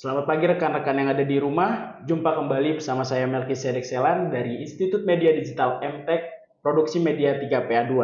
Selamat pagi rekan-rekan yang ada di rumah. Jumpa kembali bersama saya Melkisedek Selan dari Institut Media Digital MTech Produksi Media 3PA2.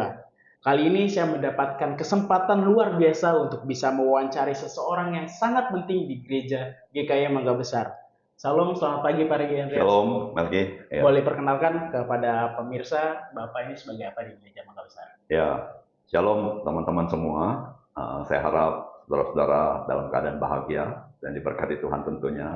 Kali ini saya mendapatkan kesempatan luar biasa untuk bisa mewawancari seseorang yang sangat penting di gereja GKI Mangga Besar. Salam, selamat pagi Pak Regi Andreas. Shalom, Melki. Ya. Boleh perkenalkan kepada pemirsa, Bapak ini sebagai apa di gereja Mangga Besar? Ya, shalom teman-teman semua. Saya harap saudara-saudara dalam keadaan bahagia dan diberkati Tuhan tentunya.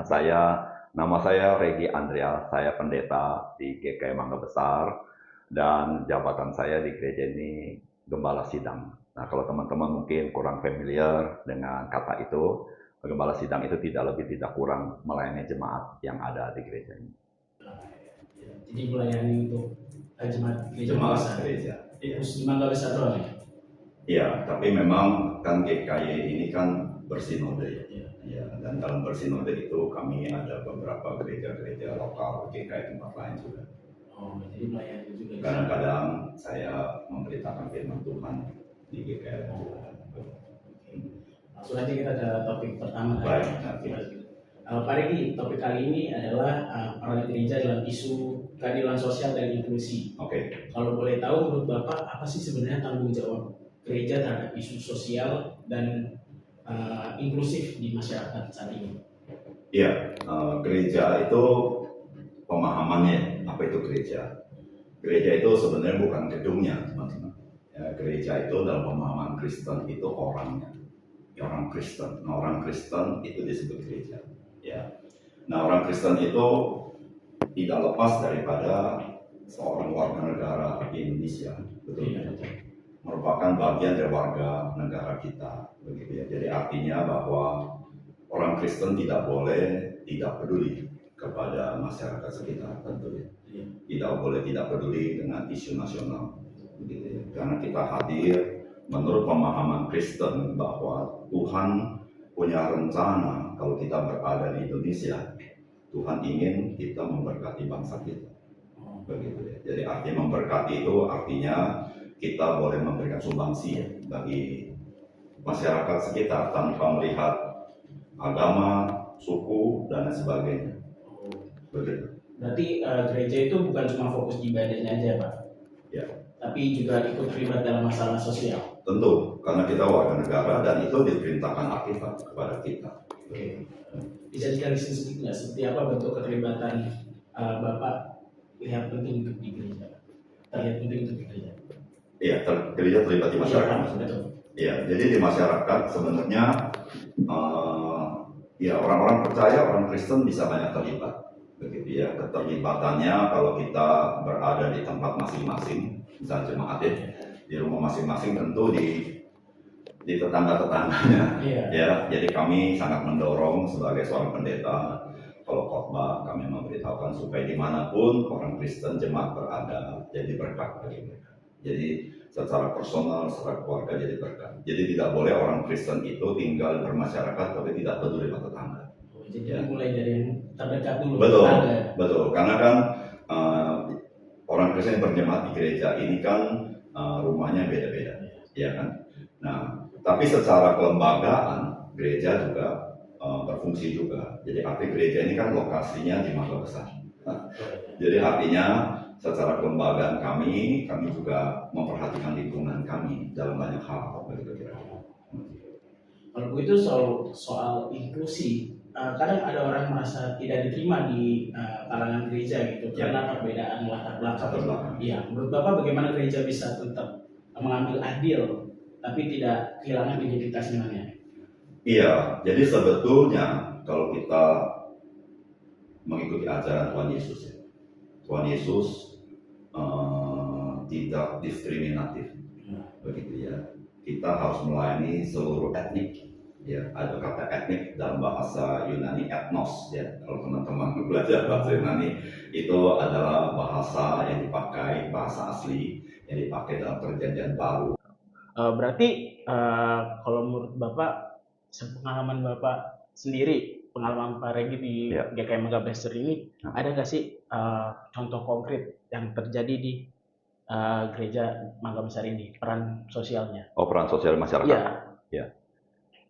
Nama saya Regi Andreas, saya pendeta di GKI Mangga Besar, dan jabatan saya di gereja ini Gembala Sidang. Nah, kalau teman-teman mungkin kurang familiar dengan kata itu, Gembala Sidang itu tidak lebih tidak kurang melayani jemaat yang ada di gereja ini. Jadi melayani untuk jemaat gereja. Iya. Di Mangga Besar doang ya? Iya, tapi memang kan GKY ini kan bersinode ya. Ya, dan dalam bersinode itu kami ada beberapa gereja-gereja lokal GKY tempat lain juga. Oh, jadi melayani juga. Kadang-kadang saya memberitakan firman Tuhan di GKY. Langsung aja kita ke topik pertama. Baik. Pak Regi, topik kali ini adalah peran gereja dalam isu keadilan sosial dan inklusi. Oke. Kalau boleh tahu menurut Bapak apa sih sebenarnya tanggung jawab gereja terhadap isu sosial dan inklusif di masyarakat saat ini? Iya, gereja itu pemahamannya apa itu gereja. Gereja itu sebenarnya bukan gedungnya, teman-teman. Ya, gereja itu dalam pemahaman Kristen itu orangnya, orang Kristen. Nah, orang Kristen itu disebut gereja. Ya. Nah, orang Kristen itu tidak lepas daripada seorang warga negara Indonesia, betul? Ya. Merupakan bagian dari warga negara kita, begitu ya. Jadi artinya bahwa orang Kristen tidak boleh tidak peduli kepada masyarakat sekitar, tentunya. Tidak boleh tidak peduli dengan isu nasional, begitu ya. Karena kita hadir menurut pemahaman Kristen bahwa Tuhan punya rencana kalau kita berada di Indonesia, Tuhan ingin kita memberkati bangsa kita, begitu ya. Jadi artinya memberkati itu artinya kita boleh memberikan sumbangsi bagi masyarakat sekitar tanpa melihat agama, suku, dan sebagainya. Begitu. Berarti gereja itu bukan cuma fokus di ibadahnya aja, Pak? Ya. Tapi juga ikut terlibat dalam masalah sosial? Tentu, karena kita warga negara dan itu diperintahkan Alkitab kepada kita. Oke. Bisa dijelaskan sedikit nggak seperti apa bentuk keterlibatan Bapak lihat penting untuk di gereja? Terlihat penting untuk di gereja? Iya, gereja terlibat di masyarakat. Iya, jadi di masyarakat sebenarnya ya orang-orang percaya, orang Kristen bisa banyak terlibat. Begitu ya, keterlibatannya kalau kita berada di tempat masing-masing, misalnya jemaat di rumah masing-masing, tentu di tetangga-tetangganya. Ya, jadi kami sangat mendorong sebagai seorang pendeta, kalau khotbah kami memberitahukan supaya dimanapun orang Kristen jemaat berada jadi berkat bagi mereka. Jadi secara personal, secara keluarga jadi berkat. Jadi tidak boleh orang Kristen itu tinggal bermasyarakat tapi tidak peduli sama tetangga. Jadi ya, mulai dari yang terdekat dulu. Betul, betul. Karena kan orang Kristen berjemaat di gereja ini kan rumahnya beda-beda, ya kan. Nah, tapi secara kelembagaan gereja juga berfungsi juga. Jadi arti gereja ini kan lokasinya di Mangga Besar. Nah, jadi artinya secara kelembagaan kami juga memperhatikan lingkungan kami dalam banyak hal. Begitu kira-kira. Kalau begitu soal inklusi, kadang ada orang merasa tidak diterima di kalangan gereja gitu karena perbedaan latar belakang. Iya, menurut Bapak bagaimana gereja bisa tetap mengambil adil tapi tidak kehilangan identitas imannya? Iya, jadi sebetulnya kalau kita mengikuti ajaran Tuhan Yesus, Tuhan Yesus tidak diskriminatif, begitu ya. Kita harus melayani seluruh etnik. Ya, ada kata etnik dalam bahasa Yunani etnos ya. Kalau teman-teman belajar bahasa Yunani itu adalah bahasa yang dipakai, bahasa asli yang dipakai dalam perjanjian baru. Berarti kalau menurut Bapak, pengalaman Bapak sendiri, pengalaman Pak Regi di GKI Mangga Besar ini, ada nggak sih contoh konkret yang terjadi di gereja Mangga Besar ini, peran sosialnya? Oh, peran sosial masyarakat. Ya.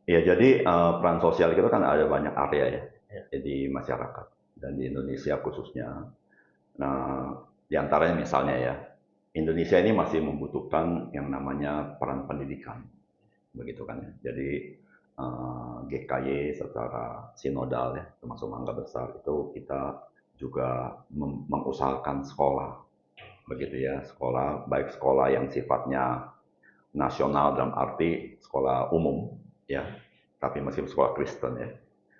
Ya, jadi peran sosial itu kan ada banyak area ya. di masyarakat dan di Indonesia khususnya. Nah, di antaranya misalnya ya, Indonesia ini masih membutuhkan yang namanya peran pendidikan, begitu kan ya. Jadi GKY secara sinodal ya, termasuk Mangga Besar itu kita juga mengusahakan sekolah, begitu ya, sekolah baik sekolah yang sifatnya nasional dalam arti sekolah umum ya, tapi masih sekolah Kristen ya.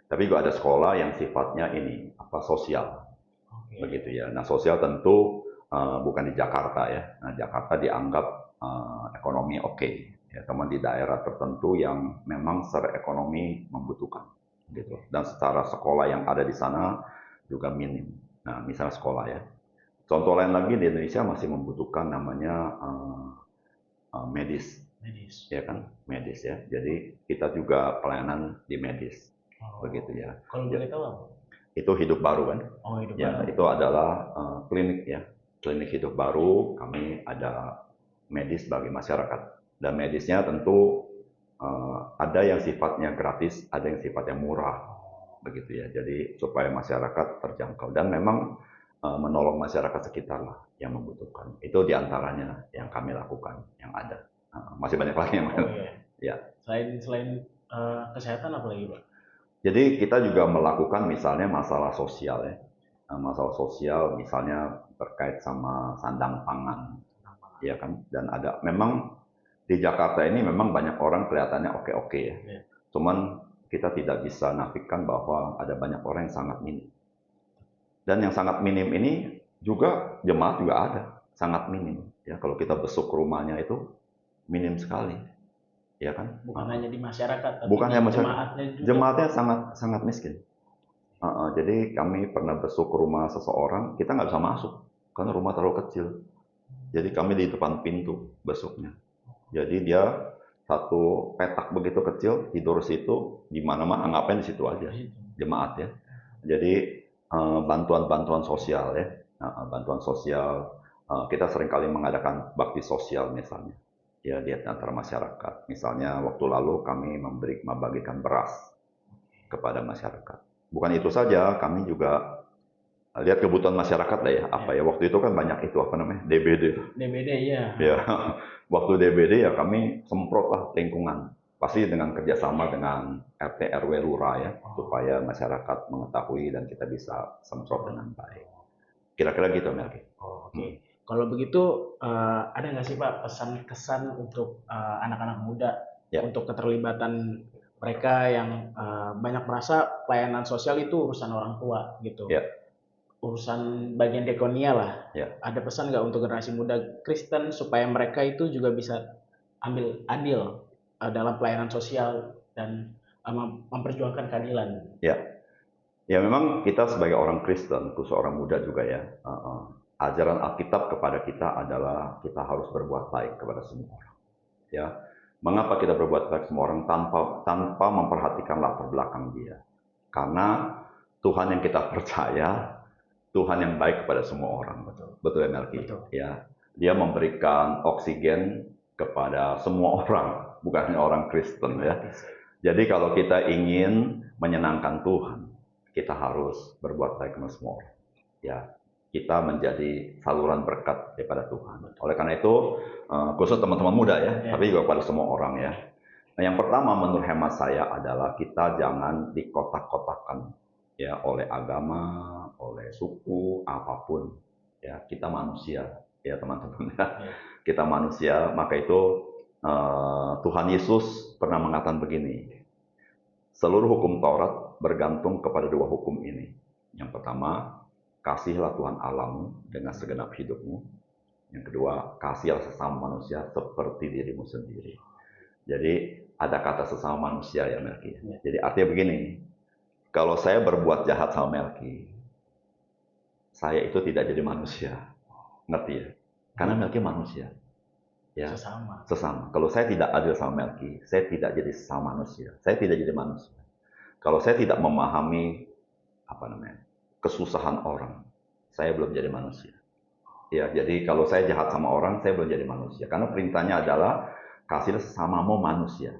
Tapi juga ada sekolah yang sifatnya ini sosial, begitu ya. Nah sosial tentu bukan di Jakarta ya. Nah Jakarta dianggap ekonomi oke. Ya, teman di daerah tertentu yang memang secara ekonomi membutuhkan, gitu. Dan secara sekolah yang ada di sana juga minim. Nah, misalnya sekolah ya. Contoh lain lagi di Indonesia masih membutuhkan namanya medis, ya kan, medis ya. Jadi kita juga pelayanan di medis, begitu ya. Kalau boleh tahu apa? Itu hidup baru kan? Oh, hidup ya, baru. Itu adalah klinik ya, klinik hidup baru. Kami ada medis bagi masyarakat. Dan medisnya tentu ada yang sifatnya gratis, ada yang sifatnya murah, begitu ya. Jadi supaya masyarakat terjangkau dan memang menolong masyarakat sekitar lah yang membutuhkan. Itu diantaranya yang kami lakukan, yang ada. Masih banyak lagi yang iya. Ya. Selain kesehatan apa lagi, Pak? Jadi kita juga melakukan misalnya masalah sosial ya. Masalah sosial misalnya terkait sama sandang pangan, ya kan. Dan ada memang di Jakarta ini memang banyak orang kelihatannya oke-oke ya. Cuman kita tidak bisa nafikan bahwa ada banyak orang yang sangat minim. Dan yang sangat minim ini juga jemaat juga ada, sangat minim. Ya kalau kita besuk rumahnya itu minim sekali, ya kan? Bukan hanya di masyarakat, tapi bukan hanya jemaatnya juga. Jemaatnya sangat miskin. Jadi kami pernah besuk rumah seseorang, kita nggak bisa masuk karena rumah terlalu kecil. Jadi kami di depan pintu besuknya. Jadi dia satu petak begitu kecil, tidur situ, di mana-mana ngapain di situ aja, jemaat ya. Jadi bantuan-bantuan sosial ya, bantuan sosial. Kita seringkali mengadakan bakti sosial misalnya, ya di antara masyarakat. Misalnya waktu lalu kami membagikan beras kepada masyarakat. Bukan itu saja, kami juga lihat kebutuhan masyarakat lah ya, apa ya, waktu itu kan banyak itu, apa namanya, DBD. DBD, ya. Ya, waktu DBD ya kami semprot lah lingkungan. Pasti dengan kerjasama dengan RT, RW, Lurah ya, supaya masyarakat mengetahui dan kita bisa semprot dengan baik. Kira-kira gitu, Melki. Oke. Kalau begitu, ada nggak sih Pak pesan-kesan untuk anak-anak muda untuk keterlibatan mereka yang banyak merasa pelayanan sosial itu urusan orang tua gitu, urusan bagian diakonia lah. Ada pesan nggak untuk generasi muda Kristen supaya mereka itu juga bisa ambil andil dalam pelayanan sosial dan memperjuangkan keadilan? Ya memang kita sebagai orang Kristen, khusus orang muda juga ya, ajaran Alkitab kepada kita adalah kita harus berbuat baik kepada semua orang. Ya, mengapa kita berbuat baik semua orang tanpa memperhatikan latar belakang dia? Karena Tuhan yang kita percaya, Tuhan yang baik kepada semua orang. Betul ya Melki? Ya, dia memberikan oksigen kepada semua orang, bukan hanya orang Kristen ya. Jadi kalau kita ingin menyenangkan Tuhan, kita harus berbuat baik kepada semua orang. Ya, kita menjadi saluran berkat daripada Tuhan. Oleh karena itu, khusus teman-teman muda ya, tapi juga pada semua orang ya. Nah, yang pertama menurut hemat saya adalah kita jangan dikotak-kotakan ya oleh agama, oleh suku, apapun. Ya, kita manusia ya teman-teman. Kita manusia, maka itu Tuhan Yesus pernah mengatakan begini. Seluruh hukum Taurat bergantung kepada dua hukum ini. Yang pertama, kasihlah Tuhan Allahmu dengan segenap hidupmu. Yang kedua, kasihlah sesama manusia seperti dirimu sendiri. Jadi ada kata sesama manusia ya Melki. Jadi artinya begini, kalau saya berbuat jahat sama Melki, saya itu tidak jadi manusia. Ngerti ya? Karena Melki manusia. Ya, sesama. Kalau saya tidak adil sama Melki, saya tidak jadi sesama manusia. Saya tidak jadi manusia. Kalau saya tidak memahami kesusahan orang, saya belum jadi manusia. Ya, jadi kalau saya jahat sama orang, saya belum jadi manusia. Karena perintahnya adalah kasih sesamamu manusia.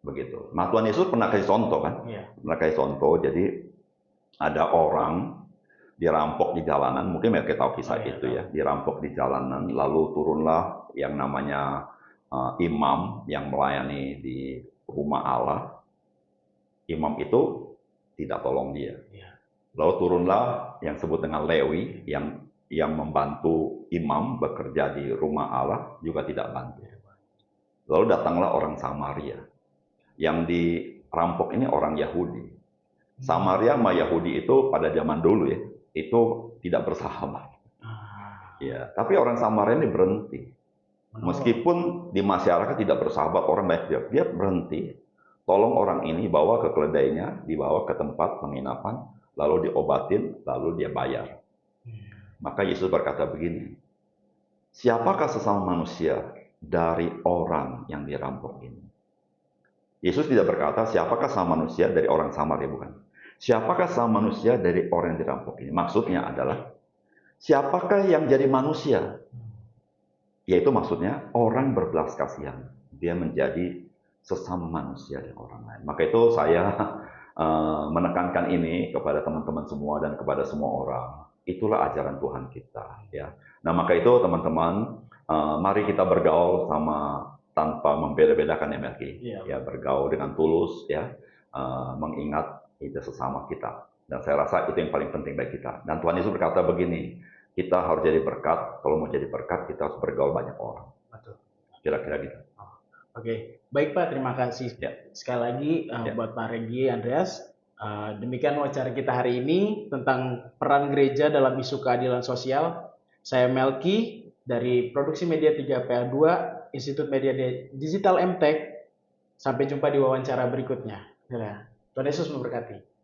Begitu. Nah, Tuhan Yesus pernah kasih contoh kan? Pernah kasih contoh. Jadi ada orang dirampok di jalanan, mungkin mereka tahu kisah itu ya, dirampok di jalanan, lalu turunlah yang namanya imam yang melayani di rumah Allah. Imam itu tidak tolong dia. Lalu turunlah yang disebut dengan Lewi, yang membantu imam bekerja di rumah Allah, juga tidak bantu. Lalu datanglah orang Samaria. Yang dirampok ini orang Yahudi. Samaria sama Yahudi itu pada zaman dulu ya, itu tidak bersahabat. Ya, tapi orang Samaria ini berhenti. Meskipun di masyarakat tidak bersahabat, orang baik dia berhenti. Tolong orang ini bawa ke keledainya, dibawa ke tempat penginapan, lalu diobatin, lalu dia bayar. Maka Yesus berkata begini, siapakah sesama manusia dari orang yang dirampok ini? Yesus tidak berkata siapakah sesama manusia dari orang Samaria, bukan. Siapakah sesama manusia dari orang yang dirampok ini? Maksudnya adalah, siapakah yang jadi manusia? Yaitu maksudnya orang berbelas kasihan. Dia menjadi sesama manusia dari orang lain. Maka itu saya menekankan ini kepada teman-teman semua dan kepada semua orang. Itulah ajaran Tuhan kita. Ya. Nah maka itu teman-teman, mari kita bergaul sama tanpa membeda-bedakan ya Melki. Ya, bergaul dengan tulus, ya, mengingat itu sesama kita. Dan saya rasa itu yang paling penting bagi kita. Dan Tuhan Yesus berkata begini, kita harus jadi berkat. Kalau mau jadi berkat, kita harus bergaul banyak orang. Betul. Kira-kira gitu. Oke, baik Pak, terima kasih sekali lagi buat Pak Regi, Andreas. Demikian wawancara kita hari ini tentang peran gereja dalam isu keadilan sosial. Saya Melki dari Produksi Media 3PA2, Institut Media Digital MTech. Sampai jumpa di wawancara berikutnya. Tuhan Yesus memberkati.